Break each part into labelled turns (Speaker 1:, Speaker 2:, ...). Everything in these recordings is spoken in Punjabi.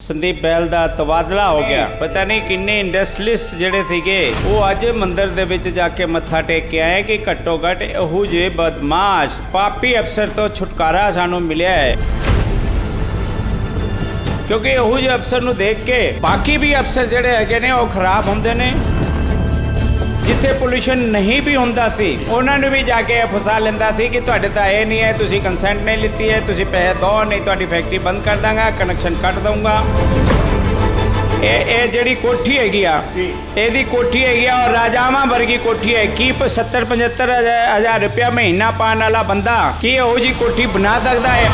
Speaker 1: संदीप बैल का तबादला हो गया। पता नहीं किन्ने इंडस्ट्रीलिस्ट ਜਿਹੜੇ ਸੀਗੇ ਉਹ ਅੱਜ ਮੰਦਰ ਦੇ ਵਿੱਚ ਜਾ ਕੇ ਮੱਥਾ ਟੇਕ ਕੇ ਆਏ ਕਿ ਘੱਟੋ ਘੱਟ ਇਹੋ ਜਿਹੇ ਬਦਮਾਸ਼ ਪਾਪੀ ਅਫਸਰ ਤੋਂ ਛੁਟਕਾਰਾ ਸਾਨੂੰ ਮਿਲਿਆ ਹੈ। ਕਿਉਂਕਿ ਇਹੋ ਜਿਹੇ ਅਫਸਰ ਨੂੰ ਦੇਖ ਕੇ ਬਾਕੀ ਵੀ ਅਫਸਰ ਜਿਹੜੇ ਹੈਗੇ ਨੇ ਉਹ ਖਰਾਬ ਹੁੰਦੇ ਨੇ। ਜਿੱਥੇ ਪੋਲੂਸ਼ਨ ਨਹੀਂ ਵੀ ਹੁੰਦਾ ਸੀ ਉਹਨਾਂ ਨੂੰ ਵੀ ਜਾ ਕੇ ਫਸਾ ਲੈਂਦਾ ਸੀ ਕਿ ਤੁਹਾਡੇ ਤਾਂ ਇਹ ਨਹੀਂ ਹੈ, ਤੁਸੀਂ ਕੰਸੈਂਟ ਨਹੀਂ ਲਿੱਤੀ ਹੈ, ਤੁਸੀਂ ਪੈਸੇ ਦਿਓ ਨਹੀਂ ਤੁਹਾਡੀ ਫੈਕਟਰੀ ਬੰਦ ਕਰ ਦਾਂਗਾ, ਕਨੈਕਸ਼ਨ ਕੱਟ ਦਊਂਗਾ। ਇਹ ਜਿਹੜੀ ਕੋਠੀ ਹੈਗੀ ਆ ਇਹਦੀ ਕੋਠੀ ਹੈਗੀ ਆ ਔਰ ਰਾਜਾਵਾਂ ਵਰਗੀ ਕੋਠੀ ਹੈ। ਕੀ 70-75 ਹਜ਼ਾਰ ਰੁਪਇਆ ਮਹੀਨਾ ਪਾਉਣ ਵਾਲਾ ਬੰਦਾ ਕੀ ਇਹੋ ਜਿਹੀ ਕੋਠੀ ਬਣਾ ਸਕਦਾ ਹੈ?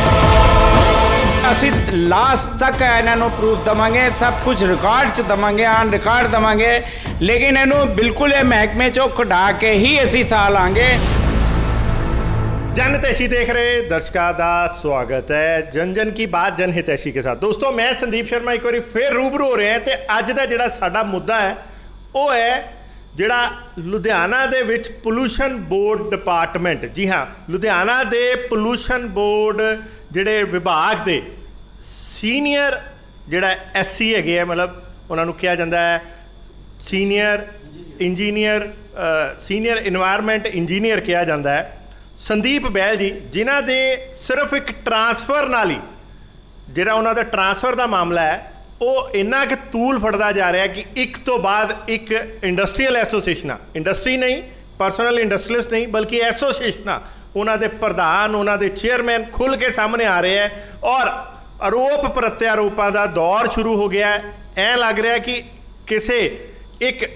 Speaker 1: ਅਸੀਂ ਲਾਸਟ ਤੱਕ ਇਹਨਾਂ ਨੂੰ ਪ੍ਰੂਫ ਦੇਵਾਂਗੇ, ਸਭ ਕੁਝ ਰਿਕਾਰਡ 'ਚ ਦੇਵਾਂਗੇ, ਆਨ ਰਿਕਾਰਡ ਦੇਵਾਂਗੇ, ਲੇਕਿਨ ਇਹਨੂੰ ਬਿਲਕੁਲ ਇਹ ਮਹਿਕਮੇ 'ਚੋਂ ਕਢਾ ਕੇ ਹੀ ਅਸੀਂ ਸਾਹ ਲਾਂਗੇ।
Speaker 2: जन हितैषी देख रहे दर्शकों का स्वागत है जन जन की बात जन हितैषी के साथ। दोस्तों मैं संदीप शर्मा एक बार फिर रूबरू हो रहे हैं तो अज का जोड़ा साडा मुद्दा है वो है जोड़ा लुधियाना दे विच पोल्यूशन बोर्ड डिपार्टमेंट। जी हाँ, लुधियाना दे पोल्यूशन बोर्ड जोड़े विभाग दे सीनियर जोड़ा SC है, मतलब उन्होंने कहा जाता है senior engineer, senior environment engineer कहा जाता है संदीप बैल जी, जिन्हां दे सिर्फ एक ट्रांसफर नाल ही जिहड़ा उन्हां दा ट्रांसफर का मामला है वो इन्ना कि तूल फड़दा जा रहा है कि एक तो बाद एक इंडस्ट्रीयल एसोसीएशन, इंडस्ट्री नहीं, पर्सनल इंडस्ट्रीलिस्ट नहीं, बल्कि एसोसीएशन उन्हां दे प्रधान, उन्हां दे चेयरमैन खुल के सामने आ रहे हैं और आरोप प्रत्यारोपों का दौर शुरू हो गया है। ऐ लग रहा है कि किसी एक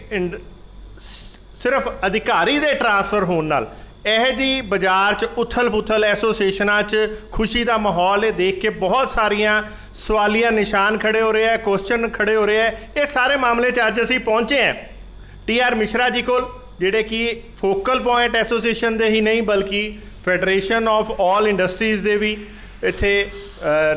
Speaker 2: सिर्फ अधिकारी दे ट्रांसफर होने नाल यह जी बाजार च उथल पुथल एसोसीएशनां च खुशी का माहौल है देख के बहुत सारिया सवालिया निशान खड़े हो रहे हैं, क्वेश्चन खड़े हो रहे हैं। ये सारे मामले च अज असीं पहुँचे हैं TR मिश्रा जी कोल, जिहड़े कि फोकल पॉइंट एसोसीएशन दे ही नहीं बल्कि फैडरेशन ऑफ ऑल इंडस्ट्रीज़ दे भी इत्थे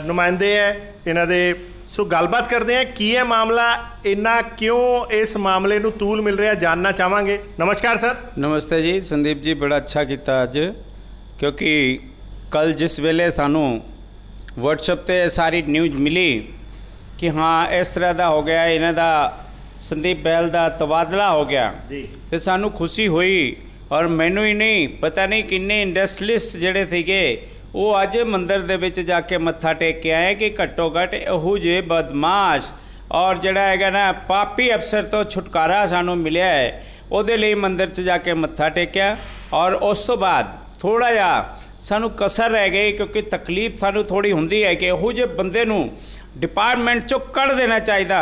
Speaker 2: नुमाइंदे है इन्हां दे। सो गलबात करते हैं की है मामला, इन्ना क्यों इस मामले नूं तूल मिल रहा जानना चाहांगे। नमस्कार सर।
Speaker 1: नमस्ते जी संदीप जी, बड़ा अच्छा किया अज, क्योंकि कल जिस वेले सानू व्हाट्सएप ते सारी न्यूज़ मिली कि हाँ इस तरह का हो गया, इन्हां दा संदीप बैल का तबादला हो गया तो सानू खुशी हुई। और मैनू ही नहीं पता नहीं किन्ने इंडस्ट्रीलिस्ट जिहड़े सीगे ਉਹ ਅੱਜ ਮੰਦਰ ਦੇ ਵਿੱਚ ਜਾ ਕੇ ਮੱਥਾ ਟੇਕ ਕੇ ਆਏ ਕਿ ਘੱਟੋ ਘੱਟ ਇਹੋ ਜਿਹੇ ਬਦਮਾਸ਼ ਔਰ ਜਿਹੜਾ ਹੈਗਾ ਨਾ ਪਾਪੀ ਅਫਸਰ ਤੋਂ ਛੁਟਕਾਰਾ ਸਾਨੂੰ ਮਿਲਿਆ ਹੈ। ਉਹਦੇ ਲਈ ਮੰਦਰ 'ਚ ਜਾ ਕੇ ਮੱਥਾ ਟੇਕਿਆ ਔਰ ਉਸ ਤੋਂ ਬਾਅਦ ਥੋੜ੍ਹਾ ਜਿਹਾ ਸਾਨੂੰ ਕਸਰ ਰਹਿ ਗਈ, ਕਿਉਂਕਿ ਤਕਲੀਫ ਸਾਨੂੰ ਥੋੜ੍ਹੀ ਹੁੰਦੀ ਹੈ ਕਿ ਇਹੋ ਜਿਹੇ ਬੰਦੇ ਨੂੰ ਡਿਪਾਰਟਮੈਂਟ 'ਚੋਂ ਕੱਢ ਦੇਣਾ ਚਾਹੀਦਾ।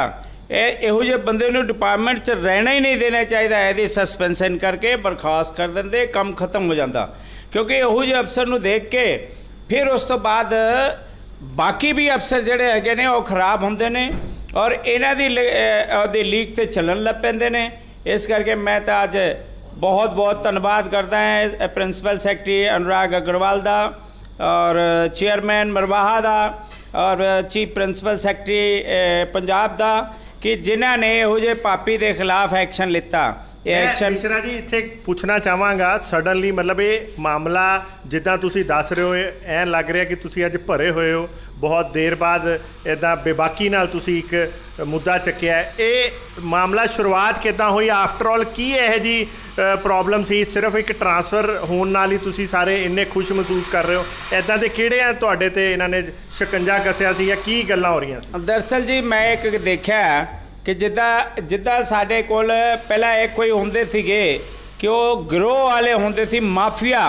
Speaker 1: ਇਹੋ ਜਿਹੇ ਬੰਦੇ ਨੂੰ ਡਿਪਾਰਟਮੈਂਟ 'ਚ ਰਹਿਣਾ ਹੀ ਨਹੀਂ ਦੇਣਾ ਚਾਹੀਦਾ। ਇਹਦੀ ਸਸਪੈਂਸ਼ਨ ਕਰਕੇ ਬਰਖਾਸਤ ਕਰ ਦਿੰਦੇ, ਕੰਮ ਖਤਮ ਹੋ ਜਾਂਦਾ। ਕਿਉਂਕਿ ਇਹੋ ਜਿਹੇ ਅਫਸਰ ਨੂੰ ਦੇਖ ਕੇ ਫਿਰ ਉਸ ਤੋਂ ਬਾਅਦ ਬਾਕੀ ਵੀ ਅਫਸਰ ਜਿਹੜੇ ਹੈਗੇ ਨੇ ਉਹ ਖਰਾਬ ਹੁੰਦੇ ਨੇ ਔਰ ਇਹਨਾਂ ਦੀ ਉਹਦੇ ਲੀਕ 'ਤੇ ਚੱਲਣ ਲੱਗ ਪੈਂਦੇ ਨੇ। ਇਸ ਕਰਕੇ ਮੈਂ ਤਾਂ ਅੱਜ ਬਹੁਤ ਬਹੁਤ ਧੰਨਵਾਦ ਕਰਦਾ ਹਾਂ ਪ੍ਰਿੰਸੀਪਲ ਸੈਕਟਰੀ ਅਨੁਰਾਗ ਅਗਰਵਾਲ ਦਾ ਔਰ ਚੇਅਰਮੈਨ ਮਰਵਾਹਾ ਦਾ ਔਰ ਚੀਫ ਪ੍ਰਿੰਸੀਪਲ ਸੈਕਟਰੀ ਪੰਜਾਬ ਦਾ ਕਿ ਜਿਨ੍ਹਾਂ ਨੇ ਇਹੋ ਜਿਹੇ ਪਾਪੀ ਦੇ ਖਿਲਾਫ ਐਕਸ਼ਨ ਲਿੱਤਾ।
Speaker 2: एक्शन मिश्रा जी इत्थे पूछना चाहांगा सडनली, मतलब ये मामला जिद्दां तुसीं दस रहे हो ऐ लग रहा कि तुसीं अज भरे हुए हो, बहुत देर बाद इदां बेबाकी नाल तुसीं एक मुद्दा चुक्या है। ये मामला शुरुआत किदां हुई, आफ्टर ऑल की यह जी प्रॉब्लम सी? सिर्फ एक ट्रांसफर होने नाल ही तुसीं सारे इन्ने खुश महसूस कर रहे हो? इदां दे किहड़े आ तुहाडे ते इन्हां ने शिकंजा कसिया सी या की गल्लां हो रहीआं?
Speaker 1: दरअसल जी मैं एक देखिया कि जिद्दां साडे कोल पहला एक कोई हुंदे सीगे कि वो गिरोह वाले हुंदे सी माफिया,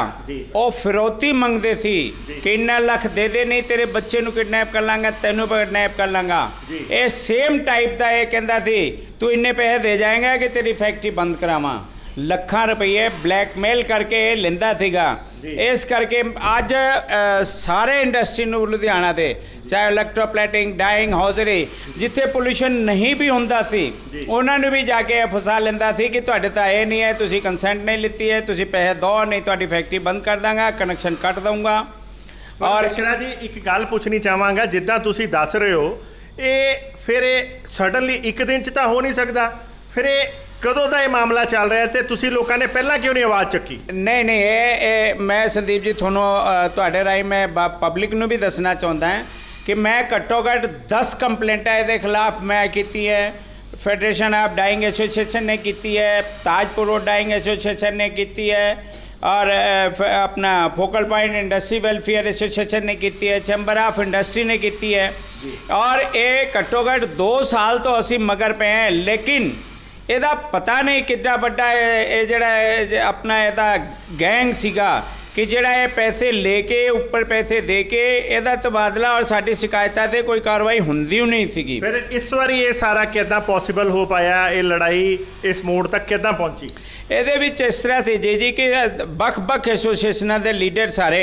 Speaker 1: वो फिरौती मंगते सी कि इन्ना लख दे दे नहीं तेरे बच्चे नूं किडनैप कर लांगा, तैनूं किडनैप कर लांगा। ये सेम टाइप का ये कहता सी तू इन्ने पैसे दे जाएगा कि तेरी फैक्ट्री बंद करावां। ਲੱਖਾਂ ਰੁਪਏ ਬਲੈਕਮੇਲ ਕਰਕੇ ਇਹ ਲੈਂਦਾ ਸੀਗਾ। ਇਸ ਕਰਕੇ ਅੱਜ ਸਾਰੇ ਇੰਡਸਟਰੀ ਨੂੰ ਲੁਧਿਆਣਾ ਦੇ ਚਾਹੇ ਇਲੈਕਟ੍ਰੋਪਲੇਟਿੰਗ, ਡਾਈਂਗ, ਹੌਜ਼ਰੀ ਜਿੱਥੇ ਪੋਲੂਸ਼ਨ ਨਹੀਂ ਵੀ ਹੁੰਦਾ ਸੀ ਉਹਨਾਂ ਨੂੰ ਵੀ ਜਾ ਕੇ ਫਸਾ ਲੈਂਦਾ ਸੀ ਕਿ ਤੁਹਾਡੇ ਤਾਂ ਇਹ ਨਹੀਂ ਹੈ, ਤੁਸੀਂ ਕੰਸੈਂਟ ਨਹੀਂ ਲਿੱਤੀ ਹੈ, ਤੁਸੀਂ ਪੈਸੇ ਦਿਓ ਨਹੀਂ ਤੁਹਾਡੀ ਫੈਕਟਰੀ ਬੰਦ ਕਰ ਦਾਂਗਾ, ਕਨੈਕਸ਼ਨ ਕੱਟ ਦਊਂਗਾ।
Speaker 2: ਔਰ ਮਿਸ਼ਰਾ ਜੀ ਇੱਕ ਗੱਲ ਪੁੱਛਣੀ ਚਾਹਾਂਗਾ, ਜਿੱਦਾਂ ਤੁਸੀਂ ਦੱਸ ਰਹੇ ਹੋ ਇਹ ਫਿਰ ਇਹ ਸਡਨਲੀ ਇੱਕ ਦਿਨ 'ਚ ਤਾਂ ਹੋ ਨਹੀਂ ਸਕਦਾ, ਫਿਰ ਇਹ कदों का यह मामला चल रहा है तो तुसी लोगों ने पहला क्यों नहीं आवाज़ चुकी?
Speaker 1: नहीं ये मैं संदीप जी थोनों तुहाडे राही मैं पब्लिक नूं भी दसना चाहुंदा है कि मैं घट्टो घट 10 कंप्लेंटा ये खिलाफ मैं की है। फेडरेशन ऑफ डाइंग एसोसीएशन ने की है, ताजपुर रोड डाइंग एसोसीएशन ने की है, और अपना focal point industry welfare association ने की है, चैंबर ऑफ इंडस्ट्री ने की है। और ये घट्टो घट 2 साल तो असी मगर पे हैं, लेकिन ਇਹਦਾ पता नहीं कितना बड़ा ये ਜਿਹੜਾ अपना ਇਹਦਾ गैंग ਸੀਗਾ कि ਜਿਹੜਾ ਇਹ ਪੈਸੇ ਲੈ ਕੇ ਉੱਪਰ ਪੈਸੇ ਦੇ ਕੇ ਇਹਦਾ ਤਬਾਦਲਾ ਔਰ ਸਾਡੀ ਸ਼ਿਕਾਇਤਾਂ ਤੇ ਕੋਈ ਕਾਰਵਾਈ ਹੁੰਦੀ ਨਹੀਂ ਸੀਗੀ।
Speaker 2: ਫਿਰ ਇਸ ਵਾਰੀ ਇਹ ਸਾਰਾ ਕਿੱਦਾਂ ਪੋਸੀਬਲ ਹੋ ਪਾਇਆ, ਇਹ ਲੜਾਈ ਇਸ ਮੋੜ ਤੱਕ ਕਿੱਦਾਂ ਪਹੁੰਚੀ?
Speaker 1: ਇਹਦੇ ਵਿੱਚ ਇਸ ਤਰ੍ਹਾਂ ਸੀ ਜੀ ਕਿ ਵੱਖ-ਵੱਖ ਐਸੋਸੀਏਸ਼ਨਾਂ ਦੇ ਲੀਡਰ ਸਾਰੇ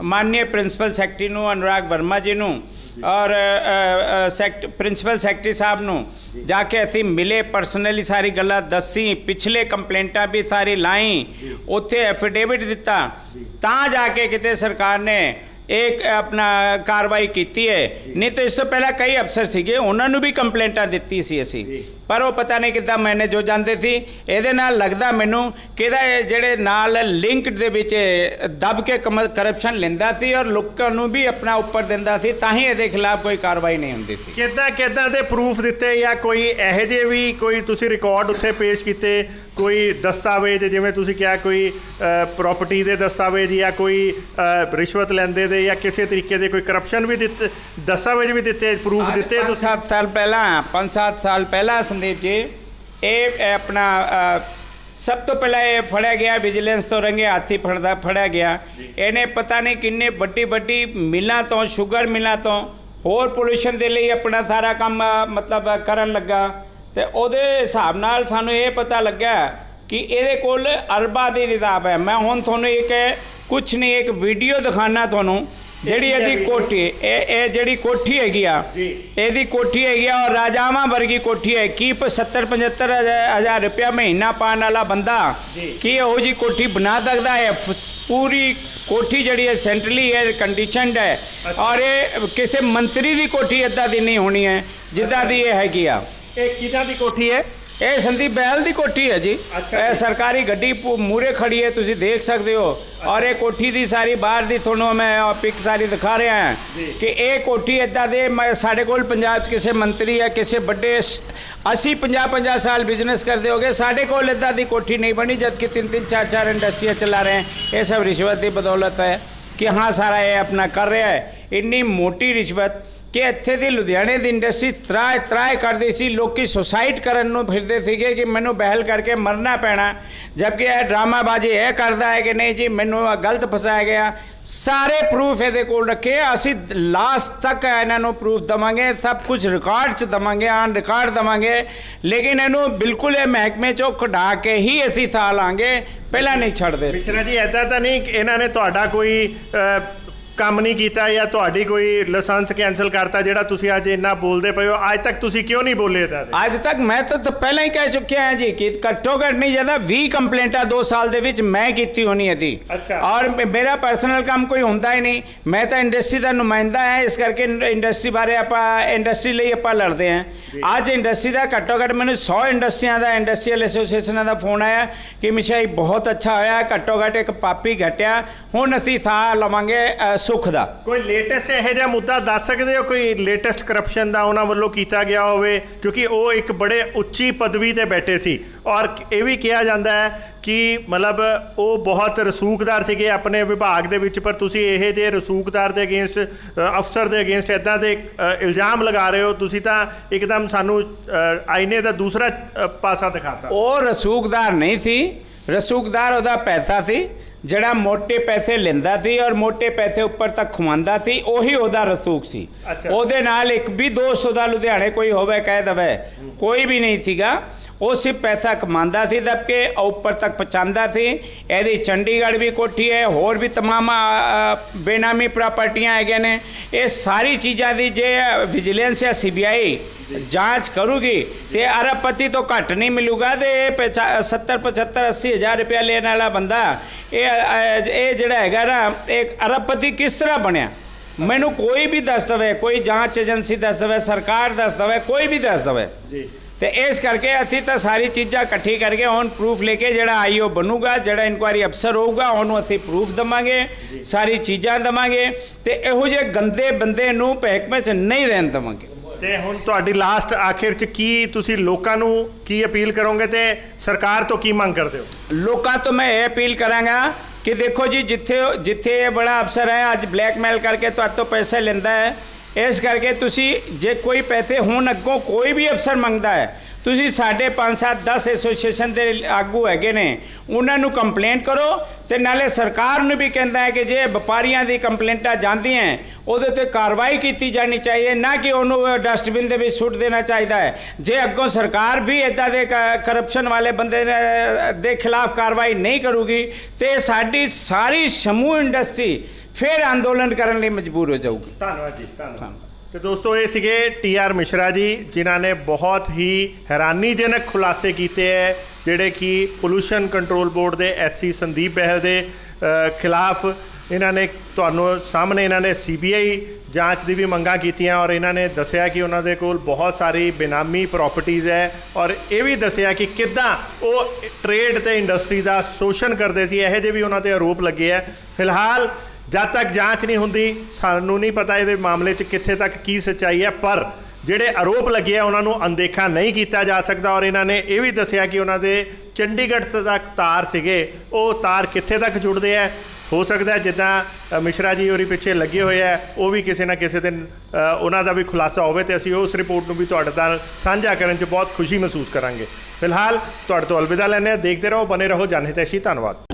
Speaker 1: ਮਾਨनीय ਪ੍ਰਿੰਸੀਪਲ ਸੈਕਟਰੀ ਨੂੰ ਅਨੁਰਾਗ ਵਰਮਾ ਜੀ ਨੂੰ ਔਰ ਪ੍ਰਿੰਸੀਪਲ ਸੈਕਟਰੀ ਸਾਹਿਬ ਨੂੰ ਜਾ ਕੇ ਅਸੀਂ ਮਿਲੇ, ਪਰਸਨਲੀ ਸਾਰੀ ਗੱਲਾਂ ਦੱਸੀ, ਪਿਛਲੇ ਕੰਪਲੇਂਟਾਂ ਵੀ ਸਾਰੀ ਲਾਈ, ਉੱਥੇ ਐਫੀਡੇਵਿਟ ਦਿੱਤਾ, ਤਾਂ ਜਾ ਕੇ ਕਿਤੇ ਸਰਕਾਰ ਨੇ एक अपना कार्रवाई की है। नहीं तो इससे पहले कई अफसर सीगे उन्होंने भी कंप्लेंटा दी सी असी, पर वो पता नहीं कितना मैंने जो जानते सी ये लगता मैनू कि जेड़े नाल लिंक दे विच दब के करप्शन लेंदा सी और लोगों को भी अपना ऊपर दिंदा सी, तां ही इहदे खिलाफ कोई कार्रवाई नहीं हुंदी सी।
Speaker 2: किद्दां दे प्रूफ दिते या कोई इहो जे भी कोई तुसी रिकॉर्ड उत्थे पेश कीते, कोई दस्तावेज जिवें तुसी कहा कोई प्रॉपर्टी दे दस्तावेज या कोई रिश्वत लैंदे या किसी तरीके दे कोई करप्शन भी दिते, दस्तावेज भी दिते, प्रूफ दिते?
Speaker 1: 5-7 साल पहला संदीप जी ये अपना सब तो पहला ये फड़िया गया, विजिलेंस तो रंगे हाथी फड़िया गया। इन्हें पता नहीं किन्ने वड्डी मिलों तो, शुगर मिलों तो होर पोल्यूशन के लिए अपना सारा काम मतलब करन लगा, तो उहदे हिसाब नाल सानू ये पता लगा कि ये कोल अरबा की रिजाब है। मैं हुण तुहानू एक कुछ नहीं एक वीडियो दिखाना तुहानू ਜਿਹੜੀ ਇਹਦੀ ਕੋਠੀ ਇਹ ਜਿਹੜੀ ਕੋਠੀ ਹੈਗੀ ਆ, ਇਹਦੀ ਕੋਠੀ ਹੈਗੀ ਆ ਔਰ ਰਾਜਾਵਾਂ ਵਰਗੀ ਕੋਠੀ ਹੈ। ਕੀ 70-75 ਹਜ਼ਾਰ ਰੁਪਇਆ ਮਹੀਨਾ ਪਾਉਣ ਵਾਲਾ ਬੰਦਾ ਕੀ ਇਹੋ ਜੀ ਕੋਠੀ ਬਣਾ ਸਕਦਾ ਹੈ? ਪੂਰੀ ਕੋਠੀ ਜਿਹੜੀ ਹੈ ਸੈਂਟਰਲੀ 에ਅਰ ਕੰਡੀਸ਼ਨਡ ਹੈ ਔਰ ਇਹ ਕਿਸੇ ਮੰਤਰੀ ਦੀ ਕੋਠੀ ਇੱਦਾਂ ਦੀ ਨਹੀਂ ਹੋਣੀ ਹੈ ਜਿੱਦਾਂ ਦੀ ਇਹ ਹੈਗੀ ਆ।
Speaker 2: ਇਹ ਕਿਹਨਾਂ ਦੀ ਕੋਠੀ ਹੈ?
Speaker 1: ਇਹ ਸੰਦੀਪ ਬਹਿਲ ਦੀ ਕੋਠੀ ਹੈ ਜੀ। ਇਹ ਸਰਕਾਰੀ ਗੱਡੀ ਮੂਰੇ ਖੜੀ ਹੈ, ਤੁਸੀਂ ਦੇਖ ਸਕਦੇ ਹੋ। ਔਰ ਇਹ ਕੋਠੀ ਦੀ ਸਾਰੀ ਬਾਹਰ ਦੀ ਤੁਹਾਨੂੰ ਮੈਂ ਪਿਕ ਸਾਰੀ ਦਿਖਾ ਰਿਹਾ ਹਾਂ ਕਿ ਇਹ ਕੋਠੀ ਇੱਦਾਂ ਦੇ ਸਾਡੇ ਕੋਲ ਪੰਜਾਬ 'ਚ ਕਿਸੇ ਮੰਤਰੀ ਜਾਂ ਕਿਸੇ ਵੱਡੇ ਅਸੀਂ 50-50 ਸਾਲ ਬਿਜ਼ਨਸ ਕਰਦੇ ਹੋਗੇ, ਸਾਡੇ ਕੋਲ ਇੱਦਾਂ ਦੀ ਕੋਠੀ ਨਹੀਂ ਬਣੀ, ਜਦਕਿ 3-3 4-4 ਇੰਡਸਟਰੀਆਂ ਚਲਾ ਰਹੇ हैं। ये सब रिश्वत की बदौलत है कि हाँ सारा ये अपना कर रहा है। इन्नी मोटी रिश्वत कि ਇੱਥੇ ਦੀ ਲੁਧਿਆਣੇ ਦੀ ਇੰਡਸਟਰੀ ਤਰਾਏ ਕਰਦੀ ਸੀ, ਲੋਕੀ ਸੁਸਾਈਡ ਕਰਨ ਨੂੰ ਫਿਰਦੇ ਸੀਗੇ ਕਿ ਮੈਨੂੰ ਬਹਿਲ ਕਰਕੇ ਮਰਨਾ ਪੈਣਾ, ਜਦਕਿ ਇਹ ਡਰਾਮਾਬਾਜ਼ੀ ਇਹ ਕਰਦਾ ਹੈ ਕਿ ਨਹੀਂ ਜੀ ਮੈਨੂੰ ਗਲਤ ਫਸਾਇਆ ਗਿਆ। ਸਾਰੇ ਪ੍ਰੂਫ ਇਹਦੇ ਕੋਲ ਰੱਖੇ, ਅਸੀਂ ਲਾਸਟ ਤੱਕ ਇਹਨਾਂ ਨੂੰ ਪ੍ਰੂਫ ਦੇਵਾਂਗੇ, ਸਭ ਕੁਝ ਰਿਕਾਰਡ 'ਚ ਦੇਵਾਂਗੇ, ਆਨ ਰਿਕਾਰਡ ਦੇਵਾਂਗੇ, ਲੇਕਿਨ ਇਹਨੂੰ ਬਿਲਕੁਲ ਇਹ ਮਹਿਕਮੇ 'ਚੋਂ ਕਢਾ ਕੇ ਹੀ ਅਸੀਂ ਸਾਹ ਲਾਂਗੇ, ਪਹਿਲਾਂ ਨਹੀਂ ਛੱਡਦੇ।
Speaker 2: ਮਿਸ਼ਰਾ ਜੀ ਇੱਦਾਂ ਤਾਂ ਨਹੀਂ ਇਹਨਾਂ ਨੇ ਤੁਹਾਡਾ ਕੋਈ ਕੰਮ ਨਹੀਂ ਕੀਤਾ ਜਾਂ ਤੁਹਾਡੀ ਕੋਈ ਲਾਇਸੈਂਸ ਕੈਂਸਲ ਕਰਤਾ ਜਿਹੜਾ ਤੁਸੀਂ ਅੱਜ ਇੰਨਾ ਬੋਲਦੇ ਪਏ ਹੋ? ਅੱਜ ਤੱਕ ਤੁਸੀਂ ਕਿਉਂ ਨਹੀਂ ਬੋਲੇ ਇਹਦਾ?
Speaker 1: ਅੱਜ ਤੱਕ ਮੈਂ ਤਾਂ ਪਹਿਲਾਂ ਹੀ ਕਹਿ ਚੁੱਕਿਆ ਹਾਂ ਜੀ ਕਿ ਘੱਟੋ ਘੱਟ ਨਹੀਂ ਜ਼ਿਆਦਾ 20 ਕੰਪਲੇਂਟਾਂ 2 ਸਾਲ ਦੇ ਵਿੱਚ ਮੈਂ ਕੀਤੀ ਹੋਣੀ ਇਹਦੀ। ਔਰ ਮੇਰਾ ਪਰਸਨਲ ਕੰਮ ਕੋਈ ਹੁੰਦਾ ਹੀ ਨਹੀਂ, ਮੈਂ ਤਾਂ ਇੰਡਸਟਰੀ ਦਾ ਨੁਮਾਇੰਦਾ ਹਾਂ, ਇਸ ਕਰਕੇ ਇੰਡਸਟਰੀ ਬਾਰੇ ਆਪਾਂ ਇੰਡਸਟਰੀ ਲਈ ਆਪਾਂ ਲੜਦੇ ਹਾਂ। ਅੱਜ ਇੰਡਸਟਰੀ ਦਾ ਘੱਟੋ ਘੱਟ ਮੈਨੂੰ 100 ਇੰਡਸਟਰੀਆਂ ਦਾ ਇੰਡਸਟਰੀਅਲ ਐਸੋਸੀਏਸ਼ਨਾਂ ਦਾ ਫੋਨ ਆਇਆ ਕਿ ਮਿਸ਼ਾ ਜੀ ਬਹੁਤ ਅੱਛਾ ਹੋਇਆ, ਘੱਟੋ ਘੱਟ ਇੱਕ ਪਾਪੀ ਘਟਿਆ, ਹੁਣ ਅਸੀਂ ਸਾਹ ਲਵਾਂਗੇ ਸੁੱਖ ਦਾ।
Speaker 2: ਕੋਈ ਲੇਟੈਸਟ ਇਹੋ ਜਿਹਾ ਮੁੱਦਾ ਦੱਸ ਸਕਦੇ ਹੋ ਕੋਈ ਲੇਟੈਸਟ ਕਰਪਸ਼ਨ ਦਾ ਉਹਨਾਂ ਵੱਲੋਂ ਕੀਤਾ ਗਿਆ ਹੋਵੇ? ਕਿਉਂਕਿ ਉਹ ਇੱਕ ਬੜੇ ਉੱਚੀ ਪਦਵੀ ਤੇ ਬੈਠੇ ਸੀ ਔਰ ਇਹ ਵੀ ਕਿਹਾ ਜਾਂਦਾ ਹੈ ਕਿ ਮਤਲਬ ਉਹ ਬਹੁਤ ਰਸੂਖਦਾਰ ਸੀਗੇ ਆਪਣੇ ਵਿਭਾਗ ਦੇ ਵਿੱਚ, ਪਰ ਤੁਸੀਂ ਇਹ ਜਿਹੇ ਰਸੂਖਦਾਰ ਦੇ ਅਗੇਂਸਟ ਅਫਸਰ ਦੇ ਅਗੇਂਸਟ ਇੱਦਾਂ ਦੇ ਇਲਜ਼ਾਮ ਲਗਾ ਰਹੇ ਹੋ। ਤੁਸੀਂ ਤਾਂ ਇੱਕਦਮ ਸਾਨੂੰ ਆਈਨੇ ਦਾ ਦੂਸਰਾ ਪਾਸਾ ਦਿਖਾਤਾ। ਉਹ
Speaker 1: ਰਸੂਖਦਾਰ ਨਹੀਂ ਸੀ, ਰਸੂਖਦਾਰ ਉਹਦਾ ਪੈਸਾ ਸੀ ਜਿਹੜਾ ਮੋਟੇ ਪੈਸੇ ਲੈਂਦਾ ਸੀ ਔਰ ਮੋਟੇ ਪੈਸੇ ਉੱਪਰ ਤੱਕ ਖਵਾਉਂਦਾ ਸੀ, ਉਹੀ ਉਹਦਾ ਰਸੂਖ ਸੀ। ਉਹਦੇ ਨਾਲ ਇੱਕ ਵੀ ਦੋਸਤ ਉਹਦਾ ਲੁਧਿਆਣੇ ਕੋਈ ਹੋਵੇ ਕਹਿ ਦਵੇ, ਕੋਈ ਵੀ ਨਹੀਂ ਸੀਗਾ। ਉਹ ਸਿਰਫ ਪੈਸਾ ਕਮਾਉਂਦਾ ਸੀ ਦਬ ਕੇ ਉੱਪਰ ਤੱਕ ਪਹੁੰਚਾਉਂਦਾ ਸੀ। ਇਹਦੀ ਚੰਡੀਗੜ੍ਹ ਵੀ ਕੋਠੀ ਹੈ, ਹੋਰ ਵੀ ਤਮਾਮ ਬੇਨਾਮੀ ਪ੍ਰਾਪਰਟੀਆਂ ਹੈਗੀਆਂ ਨੇ। ਇਹ ਸਾਰੀ ਚੀਜ਼ਾਂ ਦੀ ਜੇ ਵਿਜੀਲੈਂਸ ਜਾਂ CBI ਜਾਂਚ ਕਰੂਗੀ ਤੇ ਅਰਬਪਤੀ ਤੋਂ ਘੱਟ ਨਹੀਂ ਮਿਲੂਗਾ। ਤੇ 70-75-80 ਹਜ਼ਾਰ ਰੁਪਇਆ ਲੈਣ ਵਾਲਾ ਬੰਦਾ ਇਹ ਜਿਹੜਾ ਹੈਗਾ ਨਾ ਇੱਕ ਅਰਬਪਤੀ ਕਿਸ ਤਰ੍ਹਾਂ ਬਣਿਆ? ਮੈਨੂੰ ਕੋਈ ਵੀ ਦੱਸ ਦੇਵੇ, ਕੋਈ ਜਾਂਚ ਏਜੰਸੀ ਦੱਸ ਦੇਵੇ, ਸਰਕਾਰ ਦੱਸ ਦੇਵੇ, ਕੋਈ ਵੀ ਦੱਸ ਦੇਵੇ। ਤੇ ਇਸ ਕਰਕੇ ਅਸੀਂ ਤਾਂ ਸਾਰੀ ਚੀਜ਼ਾਂ ਇਕੱਠੀ ਕਰਕੇ ਹੁਣ ਪ੍ਰੂਫ ਲੈ ਕੇ ਜਿਹੜਾ ਆਈਓ ਬਣੂਗਾ, ਜਿਹੜਾ ਇਨਕੁਆਇਰੀ ਅਫਸਰ ਹੋਊਗਾ ਉਹਨੂੰ ਅਸੀਂ ਪ੍ਰੂਫ ਦੇਵਾਂਗੇ, ਸਾਰੀ ਚੀਜ਼ਾਂ ਦੇਵਾਂਗੇ ਤੇ ਇਹੋ ਜਿਹੇ ਗੰਦੇ ਬੰਦੇ ਨੂੰ ਮਹਿਕਮੇ 'ਚ ਨਹੀਂ ਰਹਿਣ ਦੇਵਾਂਗੇ।
Speaker 2: ਤੇ ਹੁਣ ਤੁਹਾਡੀ ਲਾਸਟ ਆਖਿਰ 'ਚ ਕੀ ਤੁਸੀਂ ਲੋਕਾਂ ਨੂੰ ਕੀ ਅਪੀਲ ਕਰੋਗੇ ਤੇ ਸਰਕਾਰ ਤੋਂ ਕੀ ਮੰਗ ਕਰਦੇ ਹੋ?
Speaker 1: ਲੋਕਾਂ ਤੋਂ ਮੈਂ ਇਹ ਅਪੀਲ ਕਰਾਂਗਾ ਕਿ ਦੇਖੋ ਜੀ, ਜਿੱਥੇ ਇਹ ਬੜਾ ਅਫਸਰ ਹੈ ਅੱਜ ਬਲੈਕਮੇਲ ਕਰਕੇ ਤੁਹਾਡੇ ਤੋਂ ਪੈਸੇ ਲੈਂਦਾ ਹੈ, ਇਸ ਕਰਕੇ ਤੁਸੀਂ ਜੇ ਕੋਈ ਪੈਸੇ ਹੁਣ ਅੱਗੋਂ ਕੋਈ ਵੀ ਅਫਸਰ ਮੰਗਦਾ ਹੈ, ਤੁਸੀਂ ਸਾਡੇ 5 7 10 ਐਸੋਸੀਏਸ਼ਨ ਦੇ ਆਗੂ ਹੈਗੇ ਨੇ, ਉਹਨਾਂ ਨੂੰ ਕੰਪਲੇਂਟ ਕਰੋ ਤੇ ਨਾਲੇ ਸਰਕਾਰ ਨੂੰ ਵੀ ਕਹਿੰਦਾ ਹੈ ਕਿ ਜੇ ਵਪਾਰੀਆਂ ਦੀ ਕੰਪਲੇਂਟਾਂ ਜਾਂਦੀਆਂ ਉਹਦੇ ਤੇ ਕਾਰਵਾਈ ਕੀਤੀ ਜਾਣੀ ਚਾਹੀਏ, ਨਾ ਕਿ ਉਹਨੂੰ ਡਸਟਬਿਨ ਦੇ ਵਿੱਚ ਸੁੱਟ ਦੇਣਾ ਚਾਹੀਦਾ ਹੈ। ਜੇ ਅੱਗੋਂ ਸਰਕਾਰ ਵੀ ਇੱਦਾਂ ਦੇ ਕਰਪਸ਼ਨ ਵਾਲੇ ਬੰਦੇ ਦੇ ਖਿਲਾਫ ਕਾਰਵਾਈ ਨਹੀਂ ਕਰੂਗੀ ਤੇ ਸਾਡੀ ਸਾਰੀ ਸਮੂਹ ਇੰਡਸਟਰੀ ਫਿਰ ਅੰਦੋਲਨ ਕਰਨ ਲਈ ਮਜਬੂਰ ਹੋ ਜਾਊਗੀ।
Speaker 2: ਧੰਨਵਾਦ ਜੀ, ਧੰਨਵਾਦ। ਤੇ ਦੋਸਤੋ ਇਹ ਸੀਗੇ ਟੀ.ਆਰ. ਮਿਸ਼ਰਾ ਜੀ, ਜਿਨ੍ਹਾਂ ਨੇ ਬਹੁਤ ਹੀ ਹੈਰਾਨੀਜਨਕ ਖੁਲਾਸੇ ਕੀਤੇ ਹੈ, ਜਿਹੜੇ ਕਿ ਪੋਲੂਸ਼ਨ ਕੰਟਰੋਲ ਬੋਰਡ ਦੇ ਐਸਸੀ ਸੰਦੀਪ ਬਹਿਲ ਦੇ ਖਿਲਾਫ ਇਹਨਾਂ ਨੇ ਤੁਹਾਨੂੰ ਸਾਹਮਣੇ ਇਹਨਾਂ ਨੇ CBI ਜਾਂਚ ਦੀ ਵੀ ਮੰਗਾਂ ਕੀਤੀਆਂ ਔਰ ਇਹਨਾਂ ਨੇ ਦੱਸਿਆ ਕਿ ਉਹਨਾਂ ਦੇ ਕੋਲ ਬਹੁਤ ਸਾਰੀ ਬੇਨਾਮੀ ਪ੍ਰਾਪਰਟੀਜ਼ ਹੈ ਔਰ ਇਹ ਵੀ ਦੱਸਿਆ ਕਿ ਕਿੱਦਾਂ ਉਹ ਟ੍ਰੇਡ ਤੇ ਇੰਡਸਟਰੀ ਦਾ ਸ਼ੋਸ਼ਣ ਕਰਦੇ ਸੀ। ਇਹੋ ਜਿਹੇ ਵੀ ਉਹਨਾਂ ਤੇ ਆਰੋਪ ਲੱਗੇ ਹੈ। ਫਿਲਹਾਲ ਜਦ ਤੱਕ ਜਾਂਚ ਨਹੀਂ ਹੁੰਦੀ ਸਾਨੂੰ ਨਹੀਂ ਪਤਾ ਇਹਦੇ ਮਾਮਲੇ 'ਚ ਕਿੱਥੇ ਤੱਕ ਕੀ ਸੱਚਾਈ ਹੈ, ਪਰ ਜਿਹੜੇ ਆਰੋਪ ਲੱਗੇ ਆ ਉਹਨਾਂ ਨੂੰ ਅਣਦੇਖਾ ਨਹੀਂ ਕੀਤਾ ਜਾ ਸਕਦਾ। ਔਰ ਇਹਨਾਂ ਨੇ ਇਹ ਵੀ ਦੱਸਿਆ ਕਿ ਉਹਨਾਂ ਦੇ ਚੰਡੀਗੜ੍ਹ ਤੱਕ ਤਾਰ ਸੀਗੇ, ਉਹ ਤਾਰ ਕਿੱਥੇ ਤੱਕ ਜੁੜਦੇ ਆ। ਹੋ ਸਕਦਾ ਜਿੱਦਾਂ ਮਿਸ਼ਰਾ ਜੀ ਹੋਰੀ ਪਿੱਛੇ ਲੱਗੇ ਹੋਏ ਆ, ਉਹ ਵੀ ਕਿਸੇ ਨਾ ਕਿਸੇ ਦਿਨ ਉਹਨਾਂ ਦਾ ਵੀ ਖੁਲਾਸਾ ਹੋਵੇ ਤੇ ਅਸੀਂ ਉਸ ਰਿਪੋਰਟ ਨੂੰ ਵੀ ਤੁਹਾਡੇ ਨਾਲ ਸਾਂਝਾ ਕਰਨ 'ਚ ਬਹੁਤ ਖੁਸ਼ੀ ਮਹਿਸੂਸ ਕਰਾਂਗੇ। ਫਿਲਹਾਲ ਤੁਹਾਡੇ ਤੋਂ ਅਲਵਿਦਾ ਲੈਂਦੇ ਹਾਂ। ਦੇਖਦੇ ਰਹੋ, ਬਨੇ ਰਹੋ ਜਨ ਹਿਤੈਸ਼ੀ। ਧੰਨਵਾਦ।